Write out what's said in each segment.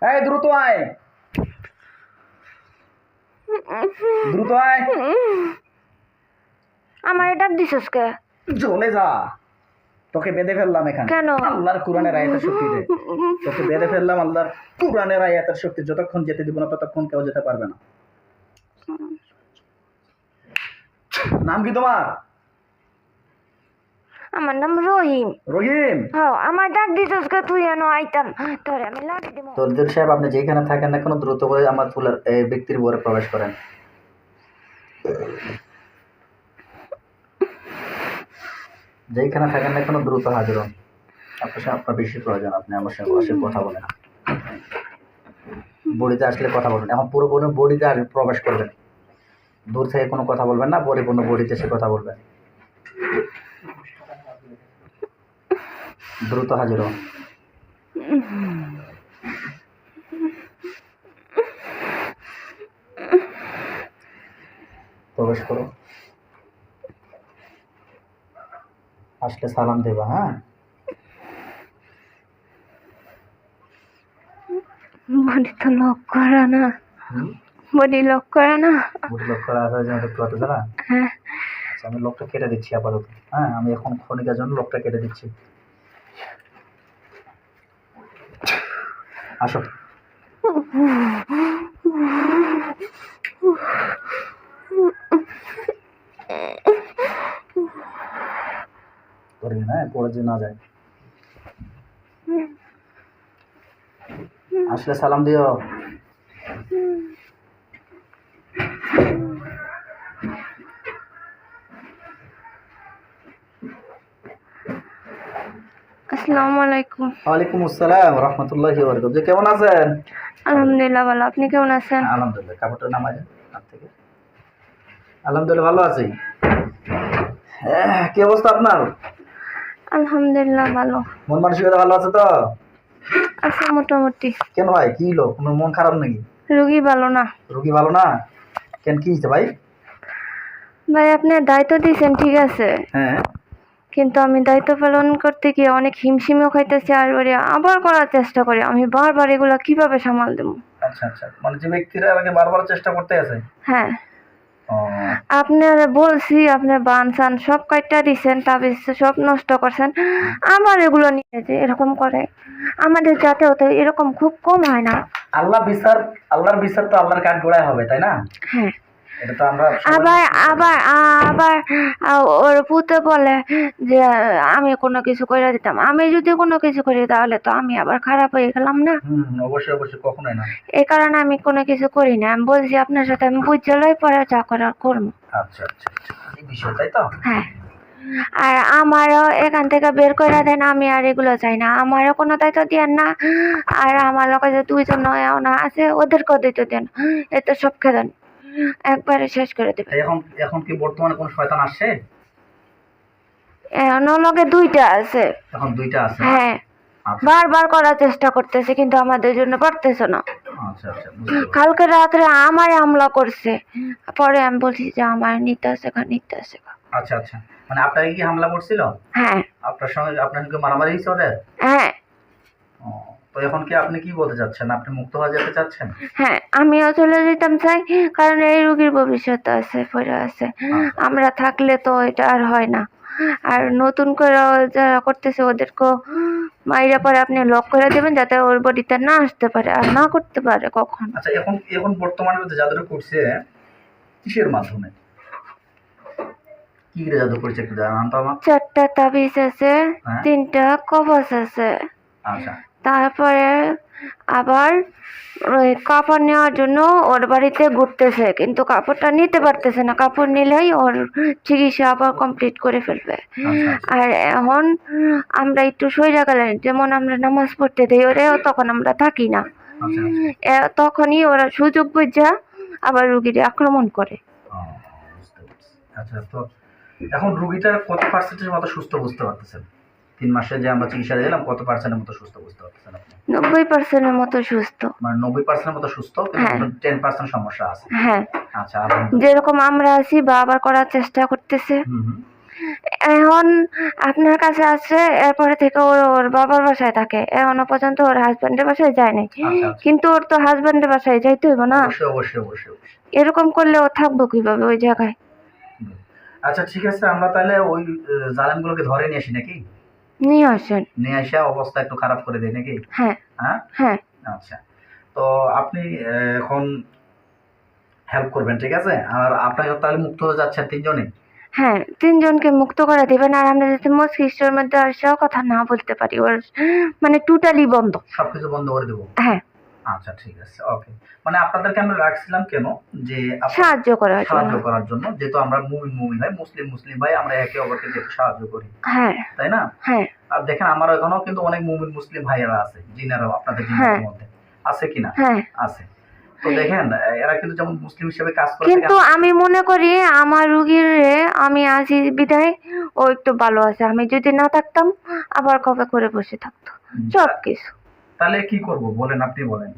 এই দ্রুত আয়, দ্রুত আয়। আমার ডাক দিছস কে? চলে যা, তোকে বেঁধে ফেললাম এখানে কেন? আল্লাহর কোরআনের আয়াতের শক্তিতে। তোকে বেঁধে ফেললাম আল্লাহর কোরআনের আয়াতের শক্তি। যতক্ষণ যেতে দিব না ততক্ষণ কেউ যেতে পারবে না। নাম কি তোমার? আমার নাম রহিম। রহিম। হ্যাঁ, আমার ডাক দিছস কে? তুই এনো আইতাম তোরে আমি লাঠি দিব। তলদের সাহেব, আপনি যেখানে থাকেন না কেন দ্রুত করে আমার ফুলের এই ব্যক্তির ঘরে প্রবেশ করেন। যেখানে থাকেন না কেন দ্রুত হাজির হন। আপনার সাথে আপনার বেশি প্রয়োজন, আপনি আমার সাথে বসে কথা বলেন। বডিতে আসলে কথা বলবেন, এখন পুরোপুরি বডিতে প্রবেশ করবেন। দূর থেকে কোনো কথা বলবেন না, পরিপূর্ণ বডিতে এসে কথা বলবেন। দ্রুত হাজির হন। প্রবেশ করো, আসলে সালাম দেবা। হ্যাঁ, বডি তো লক করা না, বডি লক করা না। বডি লক করা আছে যেন দেখতে পাচ্ছ না? হ্যাঁ। আচ্ছা, আমি লকটা কেটে দিচ্ছি আপাতত। হ্যাঁ, আমি এখন ক্ষণিকের জন্য লকটা কেটে দিচ্ছি। আসো। না, পড়ে যে না যায়। আসলে সালাম দিও। আসসালামু আলাইকুম। ওয়ালাইকুম আসসালাম রহমতুল্লাহি ওয়া বারাকাতুহু। কেমন আছেন? আলহামদুলিল্লাহ ভালো, আপনি কেমন আছেন? আলহামদুলিল্লাহ। কাপড়টা নামাই দেন হাত থেকে। আলহামদুলিল্লাহ ভালো আছি। কি অবস্থা আপনার? আলহামদুলিল্লাহ ভালো মন মানসিকতা ভালো আছে তো? আছে মোটামুটি। কেন ভাই, কি হলো? কোনো মন খারাপ নাকি? রোগী ভালো না। রোগী ভালো না কেন, কি হয়েছে ভাই? ভাই আপনি দায়িত্ব দিয়েছেন ঠিক আছে, হ্যাঁ, কিন্তু আমি দায়িত্ব পালন করতে গিয়ে অনেক হিমশিমও খাইতেছি আর ওরে আবার করার চেষ্টা করি। আমি বারবার এগুলা কিভাবে সামাল দেবো? আচ্ছা আচ্ছা, মানে যে ব্যক্তিরা আমাকে বারবার চেষ্টা করতে আছে। হ্যাঁ, ও, আপনার বলছি, আপনার বান সান সব কাটটা দিচ্ছেন, তাবিজ সব নষ্ট করছেন, আবার এগুলো নিয়ে যে এরকম করে। আমাদের যাতেও তো এরকম খুব কম হয় না। আল্লাহর বিচার তো আল্লাহর কাঠ গোড়ায় হবে, তাই না? হ্যাঁ, এটা তো আমরা আবার আবার আবার ওর পুতে বলে যে আমি কোনো কিছু করে দিতাম। আমি যদি কোনো কিছু করি তাহলে তো আমি আবার খারাপ হয়ে গেলাম না। অবশ্যই অবশ্যই, কখনোই না। এই কারণে আমি কোনো কিছু করি না। আমি বলছি আপনার সাথে আমি বুঝালই পরে যা করার করবো। আচ্ছা আচ্ছা আচ্ছা, এই বিষয় তাই তো। হ্যাঁ, আর আমারও এখান থেকে বের করে দেন, আমি আর এগুলো চাই না। আমারও কোনো দায়িত্ব দেন না, আর আমার লোক যে দুইজন না আছে ওদেরকেও দায়িত্ব দেন। এতে সব খেলেন একবারে শেষ করে দেবে। এখন এখন কি বর্তমানে কোন শয়তান আসছে? লগে দুইটা আছে। এখন দুইটা আছে? হ্যাঁ, বারবার করার চেষ্টা করতেছে কিন্তু আমাদের জন্য পারতেছে না। আচ্ছা আচ্ছা, কালকে রাত্রে আমারে হামলা করছে, পরে আমি বলছি যে আমার নিতে আসে নিতে আসে। আচ্ছা আচ্ছা, মানে আপনাকে কি হামলা করছিল? হ্যাঁ। আপনার সঙ্গে মারামারি হয়েছে ওদের? হ্যাঁ। তো এখন কি আপনি কি বলতে চাচ্ছেন? আপনি মুক্ত হয়ে যেতে চাচ্ছেন? হ্যাঁ, আমিও চলে যেতাম চাই, কারণ এই রোগীর ভবিষ্যৎ আছে, পড়ে আছে। আমরা থাকলে তো এটা আর হয় না। আর নতুন করে যারা করতেছে ওদেরকেও মাইরা পরে আপনি লক করে দেবেন যাতে ওর বডিতে না আসতে পারে আর না করতে পারে কখন। আচ্ছা, এখন এখন বর্তমানে জাদুটা করছে কিসের মাধ্যমে? কি জাদু করছে একটু জানান তো আমার। 4টা তাবিজ আছে, 3টা কবচ আছে। আচ্ছা, তারপরে আবার ওই কাপড় নেওয়ার জন্য ওর বাড়িতে ঘুরতেছে, কিন্তু কাপড়টা নিতে পারতেছে না। কাপড় নিলেই ওর চিকিৎসা আবার কমপ্লিট করে ফেলবে। আর এখন আমরা একটু সইরা গেলেন, যেমন আমরা নামাজ পড়তে দিই ওরেও, তখন আমরা থাকি না। তখনই ওরা সুযোগ বুঝা আবার রুগীরে আক্রমণ করে। আচ্ছা, তো এখন রুগীটার কত পার্সেন্টের মতো সুস্থ বুঝতে পারতেছেন? 3 মাসে যে আমরা চিকিৎসা দিলাম কত পার্সেন্টের মতো সুস্থ বুঝতে পারতেছেন আপনি? 90%-এর মতো সুস্থ। মানে 90%-এর মতো সুস্থ, কিন্তু 10% সমস্যা আছে। হ্যাঁ, আচ্ছা, যেরকম আমরা আছি বা আবার করার চেষ্টা করতেছে। এখন আপনার কাছে আসছে, এরপরে থেকে ওর বাবার বাসায় থাকে, এখনো পর্যন্ত ওর হাজবেন্ডের বাসায় যায় নাই। আচ্ছা আচ্ছা, কিন্তু ওর তো হাজবেন্ডের বাসায় যাইতে হইব না, অবশ্যই অবশ্যই অবশ্যই অবশ্যই। এরকম করলে ও থাকবো কিভাবে ওই জায়গায়? হুম। আচ্ছা ঠিক আছে, আমরা তাহলে ওই জালেমগুলোকে ধরে নিয়ে আসি নাকি? নিয়ে আসেন। নিয়ে আসা অবস্থা একটু খারাপ করে দেয় নাকি? হ্যাঁ হ্যাঁ হ্যাঁ আচ্ছা। তো আপনি এখন হেল্প করবেন, ঠিক আছে? আর আপনাকে তাহলে মুক্ত হয়ে যাচ্ছেন তিনজনই? হ্যাঁ, তিনজনকে মুক্ত করে দিবেন। আর আমরা যাতে মস্তিষ্কের মধ্যে আর সেও কথা না বলতে পারি, ওর মানে টোটালি বন্ধ। সবকিছু বন্ধ করে দেবো? হ্যাঁ, আচ্ছা ঠিক আছে, ওকে। মানে আপনাদেরকে আমরা রাখছিলাম কেন, যে সাহায্য করার সাহায্য জন্য। করার জন্য, যেহেতু আমরা মুমিন ভাই, মুসলিম ভাই, আমরা একে অপরকে যেহেতু সাহায্য করি, হ্যাঁ তাই না? হ্যাঁ আর দেখেন আমার এখানেও কিন্তু অনেক মুসলিম ভাইয়েরা আছে, জিনারাও আপনাদের হ্যাঁ জিনাদের মধ্যে আছে কিনা? হ্যাঁ। আছে। তো দেখেন এরা কিন্তু যেমন মুসলিম হিসেবে কাজ করে কিন্তু থাকে। আমি মনে করি আমার রুগীর আমি আছি বিদায় ও একটু ভালো আছে। আমি যদি না থাকতাম আবার কবে করে বসে থাকতো সব কিছু। তাহলে কি করব বলেন, আপনি বলেন।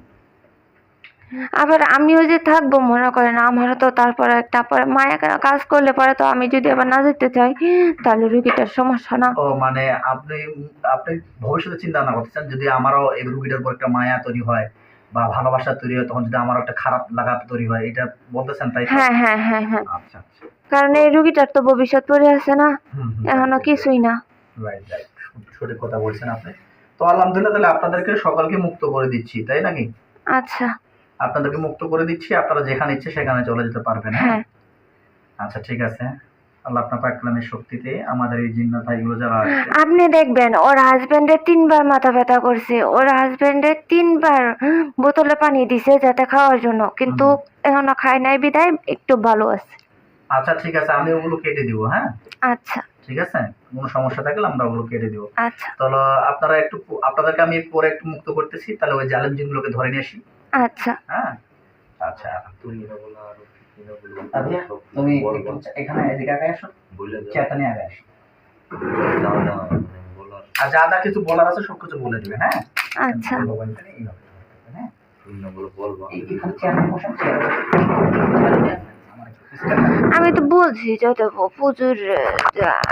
আবার আমিও যে থাকবো মনে করেন, আমারও তো তারপরে একটা পরে মায়া কাজ করলে পরে তো আমি যদি আবার না যেতে চাই তাহলে রুগীটার সমস্যা না। ও মানে আপনি আপনি ভবিষ্যতে চিন্তা ভাবনা করতেছেন, যদি আমারও এই রুগীটার উপর একটা মায়া তৈরি হয় বা ভালোবাসা তৈরি হয়, তখন যদি আমারও একটা খারাপ লাগা তৈরি হয়, এটা বলতেছেন তাই তো? হ্যাঁ হ্যাঁ হ্যাঁ হ্যাঁ। আচ্ছা আচ্ছা। কারণ এই রুগীটার তো ভবিষ্যৎ পড়ে আছে না, এখনো কিছুই না। রাইট রাইট, সঠিক কথা বলছেন আপনি। তো আলহামদুলিল্লাহ, তাহলে আপনাদেরকে সকলকে মুক্ত করে দিচ্ছি, তাই নাকি? আচ্ছা আপনাদেরকে মুক্ত করে দিচ্ছি, আপনারা যেখানে ইচ্ছে সেখানে চলে যেতে পারবেন। হ্যাঁ হ্যাঁ। আচ্ছা ঠিক আছে। আল্লাহ আপনার পাক কালামের শক্তিতে আমাদের এই জিন্নাত ভাইগুলো যারা আছে, আপনি দেখবেন ওর হাজবেন্ডের 3বার মাথা ব্যথা করছে, ওর হাজবেন্ডের 3বার বোতলে পানি দিছে যাতে খাওয়ার জন্য, কিন্তু এখনো খায় নাই বিদায় একটু ভালো আছে। আচ্ছা ঠিক আছে, আমি ওগুলো কেটে দিব। হ্যাঁ আচ্ছা ঠিক আছে, কোনো সমস্যা থাকলে আমরা ওগুলো কেটে দিব। আচ্ছা তাহলে আপনারা একটু, আপনাদেরকে আমি পরে একটু মুক্ত করতেছি, তাহলে ওই জালেম জিনগুলোকে ধরে নিয়ে আসি। আচ্ছা। হ্যাঁ আচ্ছা, আদিয়া, তুমি একটু এখানে এদিকে আগে আসো, চেয়ারটা নিয়ে আগে আসো। আর যা যা কিছু বলার আছে সব কিছু বলে দিবে। হ্যাঁ আচ্ছা মোবাইলটা নিয়ে এইভাবে ধরতে হবে, হ্যাঁ এইখানে চেয়ারে বসেন, আমার একটু পিছনে। আমি তো বলছি যাতে পুজোর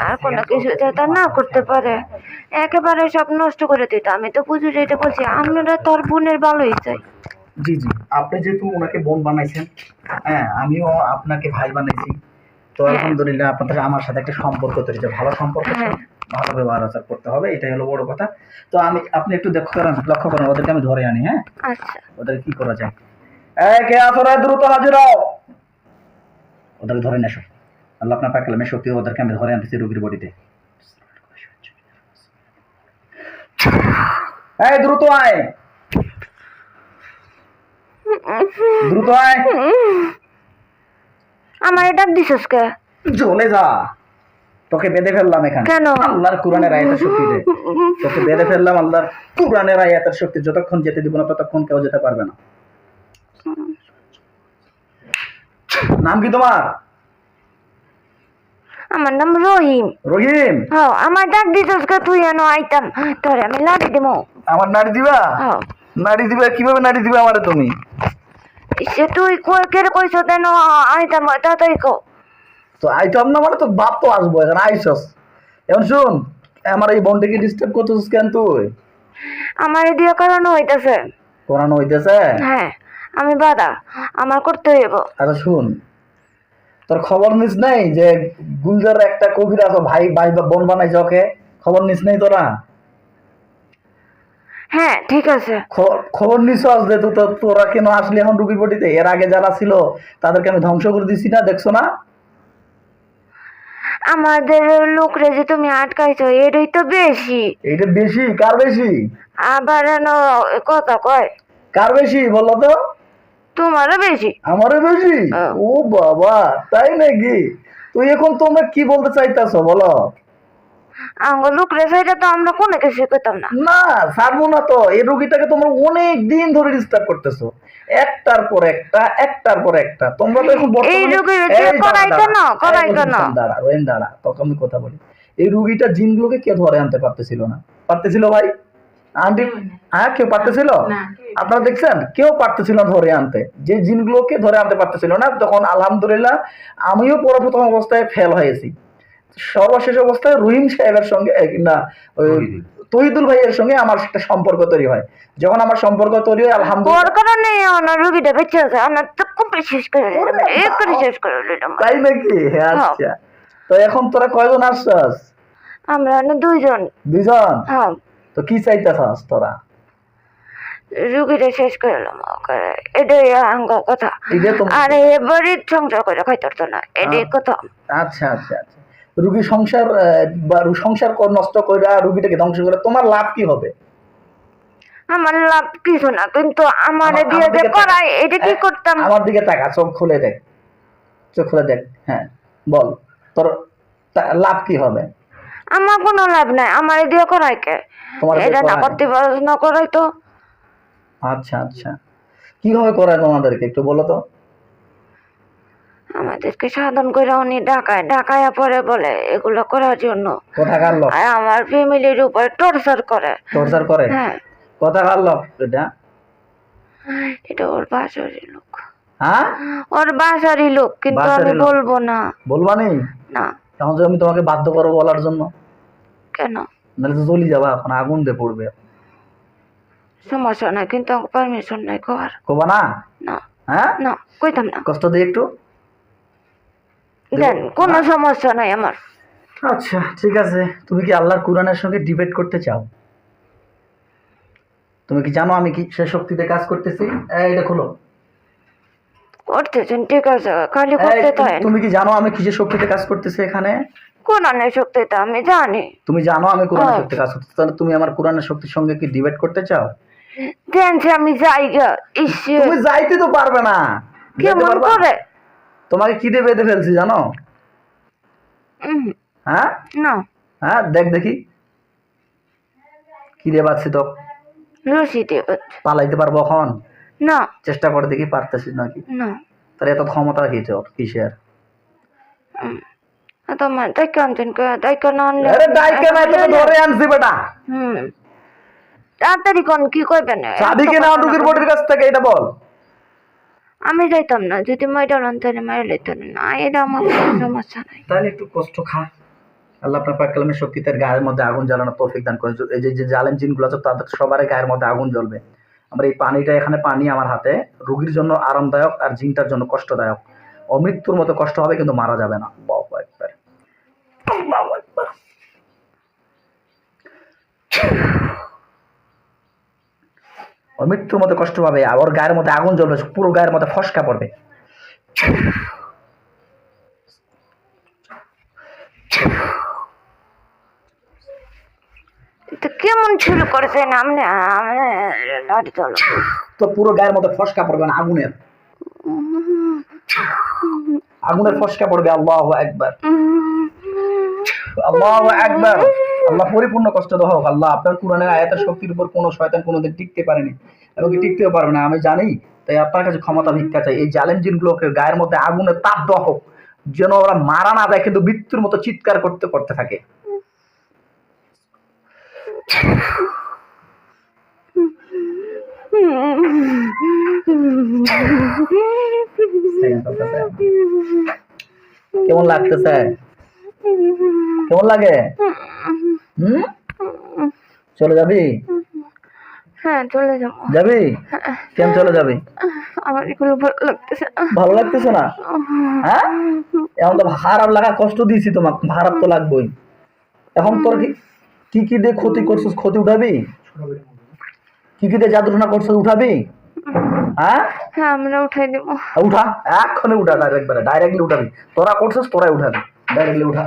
আর কোনো কিছু যাতে না করতে পারে, একেবারে সব নষ্ট করে দিত। আমি তো পুজোর এটা বলছি, আমরা তোর বোনের ভালোই চাই। জি জি, আপনি যেহেতু ওনাকে বোন বানাইছেন, হ্যাঁ আমিও আপনাকে ভাই বানাইছি, তো আলহামদুলিল্লাহ আপনাদের আমার সাথে একটা সম্পর্ক তৈরি হয়েছে, ভালো সম্পর্ক, হ্যাঁ। ভালো ব্যবহার আচার করতে হবে, এটাই হলো বড় কথা। তো আপনি একটু লক্ষ্য করেন, ওদেরকে আমি ধরে আনি। হ্যাঁ আচ্ছা ওদের কি করা যায়? কে আসরা দ্রুত হাজির হও, ওদেরকে ধরে নিয়ে আসো। আল্লাহ আপনার পাক কালামের শক্তি, ওদেরকে আমি ধরে আনতেছি রোগীর বডিতে। এই দ্রুত আয়, দ্রুত আয়। আমার ডাক দিছিস কে? চলে যা, তোকে বেঁধে ফেললাম এখানে কেন? আল্লাহর কোরআনের আয়াতের শক্তিতে। তোকে বেঁধে ফেললাম আল্লাহর কোরআনের আয়াতের শক্তি, যতক্ষণ যেতে দিব না ততক্ষণ কেউ যেতে পারবে না। নাম কি তোমার? আমার নাম রহিম। রহিম? হ্যাঁ, আমার ডাক দিছিস কে? তুই এনো আইতাম তোরে আমি লাড়ি দেবো। আমার নাড়ি দিবা? হ্যাঁ। নাড়ি দিবা? কিভাবে নাড়ি দিবা আমারে তুমি? সে তুই কই কে কইছ তেন আইতাম তাড়াতাড়ি কো। তো আইতাম না মানে তো বাপ তো আসবো, এখন আইসস। এখন শুন, আমার এই বন্ডেকে ডিস্টার্ব করতেছিস কেন তুই? আমার দিয়ে করানো হইতাছে। করানো হইতেছে? হ্যাঁ, আমি বাধা, আমার করতে হইব। আচ্ছা শুন, তোর খবর নিস নাই যে গুলজার একটা কবিরাজ ভাই ভাই বা বোন বানাইছে, ওকে খবর নিস নাই তোরা? হ্যাঁ ঠিক আছে। খবর নিস যে তোরা কেন আসলি এখন রুগীর বডিতে? এর আগে যারা ছিল তাদেরকে আমি ধ্বংস করে দিছি না, দেখছো না? আমাদের লোকরে যে তুমি আটকাইছো এটাই তো বেশি। এইটা বেশি? কার বেশি? আবার কথা কয়। কার বেশি বলো তো? তোমারও বেশি। আমারও বেশি? ও বাবা, তাই নাকি? তুই এখন তোমরা কি বলতে চাইতেছো বলো? আঙ্গুল লোকরে সেটা তো আমরা কোনো কিছু করতাম না। না ছাড়বো না তো, এই রোগীটাকে তোমরা অনেক দিন ধরে ডিস্টার্ব করতেছো, একটার পর একটা, একটার পর একটা। তোমরা তো এখন এই রোগীর করাই কেন দাঁড়া রোহিন দাঁড়া, তোকে আমি কথা বলি। এই রুগীটা জিনগুলোকে কে ধরে আনতে পারতেছিল না? পারতেছিল ভাই? আন্টি হ্যাঁ, কেউ পারতেছিল? আপনারা দেখছেন কেউ পারতেছিল না ধরে আনতে, যে জিনগুলোকে ধরে আনতে পারতেছিল না। তখন আলহামদুলিল্লাহ আমিও প্রথম অবস্থায় ফেল হয়েছি, সর্বশেষ অবস্থায় রহিম সাহেবের সঙ্গে না ওই তহিদুল ভাইয়ের সঙ্গে আমার একটা সম্পর্ক তৈরি হয়। যখন আমার সম্পর্ক তৈরি হয় আলহামদুলিল্লাহ, ওর কারণে আমার রুগীটা বেঁচে আছে, আমার তো কমপ্লিট শেষ করে দিলাম, একবারে শেষ করে দিলাম। তাই নাকি? আচ্ছা, তো এখন তোরা কয়জন আসছস? আমরা না দুইজন। দুইজন? হ্যাঁ। তো কি চাইতেছস তোরা? রুগীটা শেষ করে দিলাম, এটাই আঙ্গ কথা। আর এবারে সংসার করে খাইতে না, এটাই কথা। আচ্ছা আচ্ছা আচ্ছা, রুগী সংসার বা সংসার নষ্ট করে রুগীটাকে ধ্বংস করে তোমার লাভ কি হবে? আমার লাভ কিছু না, কিন্তু আমার দিয়ে যে করাই এটা কি করতাম। আমার দিকে তাকা, চোখ খুলে দেখ, চোখ খুলে দেখ। হ্যাঁ বল, তোর লাভ কি হবে? আমার কোনো লাভ নাই, আমার দিয়ে করাই কে? এটা না করতে পারো না করাই তো। আচ্ছা আচ্ছা, কিভাবে করায় তোমাদেরকে একটু বলো তো। আমাদেরকে সাধন করে উনি ঢাকায় পরে বলে এগুলো করার জন্য। কোথাকার লোক? আমার ফ্যামিলির উপর টর্চার করে। টর্চার করে? হ্যাঁ। কোথাকার লোক এটা? এটা ওর বাসারই লোক। হ্যাঁ, ওর বাসারই লোক, কিন্তু আমি বলবো না। বলবা নি? না। তখন আমি তোমাকে বাধ্য করবো বলার জন্য। কেন? নাহলে তো জ্বলি যাবা, এখন আগুন দিয়ে পড়বে। সমস্যা নাই, কিন্তু পারমিশন নাই কর। কবা না? না। হ্যাঁ না, কইতাম না। কষ্ট দিই একটু দেন, কোনো সমস্যা নাই আমার। আচ্ছা ঠিক আছে, তুমি কি আল্লাহর কোরআনের সঙ্গে ডিবেট করতে চাও? তুমি কি জানো আমি কি সে শক্তিতে কাজ করতেছি? এটা খোলো। করতেছেন ঠিক আছে, খালি করতে থাকেন। তুমি কি জানো আমি কিসের শক্তিতে কাজ করতেছি এখানে? কোরআনের শক্তিতে আমি জানি। তুমি জানো আমি কোরআনের শক্তিতে কাজ করতেছি, তাহলে তুমি আমার কোরআনের শক্তির সঙ্গে কি ডিবেট করতে চাও? দেন যে আমি যাইগা। তুমি যাইতে তো পারবে না। কেমন করে? তোমাকে কি দিয়ে বেঁধে ফেলছি জানো? হ্যাঁ না। হ্যাঁ দেখ দেখি কি দিয়ে বাঁধছি তো। রশি দিয়ে। পালাইতে পারবো এখন? না। চেষ্টা করে দেখি পারতেছিস নাকি। না। তাহলে এত ক্ষমতা কি তোর কিসের? তোমার ডাইকা আনছেন, ডাইকা না আনলে? আরে ডাইকা না, তোকে ধরে আনছি বেটা। তাড়াতাড়ি কোন কি করবেন? চাবি কে নাও রুগীর বডির কাছ থেকে, এটা বল। আমি যাইতাম না, যদি মাইরা লন্তানে মাইরা লইতেন না, এটা আমার কোনো সমস্যা নাই। তাহলে একটু কষ্ট খা। আল্লাহ আপনার পাক কালামের শক্তি তার গায়ের মধ্যে আগুন জ্বালানোর তৌফিক দান করেন। এই যে জালেম জিনগুলো আছে তাদের সবার গায়ের মধ্যে আগুন জ্বলবে। আমার এই পানিটা, এখানে পানি আমার হাতে, রোগীর জন্য আরামদায়ক আর জিনটার জন্য কষ্টদায়ক। অমৃত্যুর মতো কষ্ট হবে কিন্তু মারা যাবে না। আল্লাহু আকবার, আল্লাহু আকবার। অমৃত্যুর মতো কষ্ট পাবে, আর ওর গায়ের মধ্যে আগুন জ্বলবে, পুরো গায়ের মধ্যে ফসকা পড়বে। কেমন শুরু করেছেন আপনি? লাঠি চলো তো পুরো গায়ের মধ্যে ফসকা পড়বে না, আগুনের আগুনের ফসকা পড়বে। আল্লাহু আকবার, আল্লাহু আকবার। আল্লাহ পরিপূর্ণ কষ্ট দাও হোক। আল্লাহ আপনার কোরআনের আয়াতের শক্তির উপর কোনো শয়তান কোনোদিন টিকতে পারেনি এবং টিকতেও পারবে না, আমি জানি। তাই আপনার কাছে ক্ষমতা ভিক্ষা চাই, এই জালেম জিনগুলোকে গায়ের মধ্যে আগুনের তাপ দেওয়া হোক, যেন ওরা মারা না যায় কিন্তু মৃত্যুর মতো চিৎকার করতে করতে থাকে। কেমন লাগতেছে? কেমন লাগে? চলে যাবি? হ্যাঁ চলে যাবো। যাবি? কেন চলে যাবি? আমার এগুলো ভালো লাগতেছে। ভালো লাগতেছে না? হ্যাঁ, এখন তো খারাপ লাগা, কষ্ট দিয়েছি তোমাকে, খারাপ তো লাগবেই। এখন তোর কি কি দিয়ে ক্ষতি করছিস, ক্ষতি উঠাবি? কি কি দিয়ে জাদুটনা করছিস, উঠাবি? হ্যাঁ হ্যাঁ আমরা উঠাই দেবো। উঠা, এক্ষণে উঠা, ডাইরেক্টলি উঠাবি। তোরা করছিস, তোরাই উঠাবি, ডাইরেক্টলি উঠা।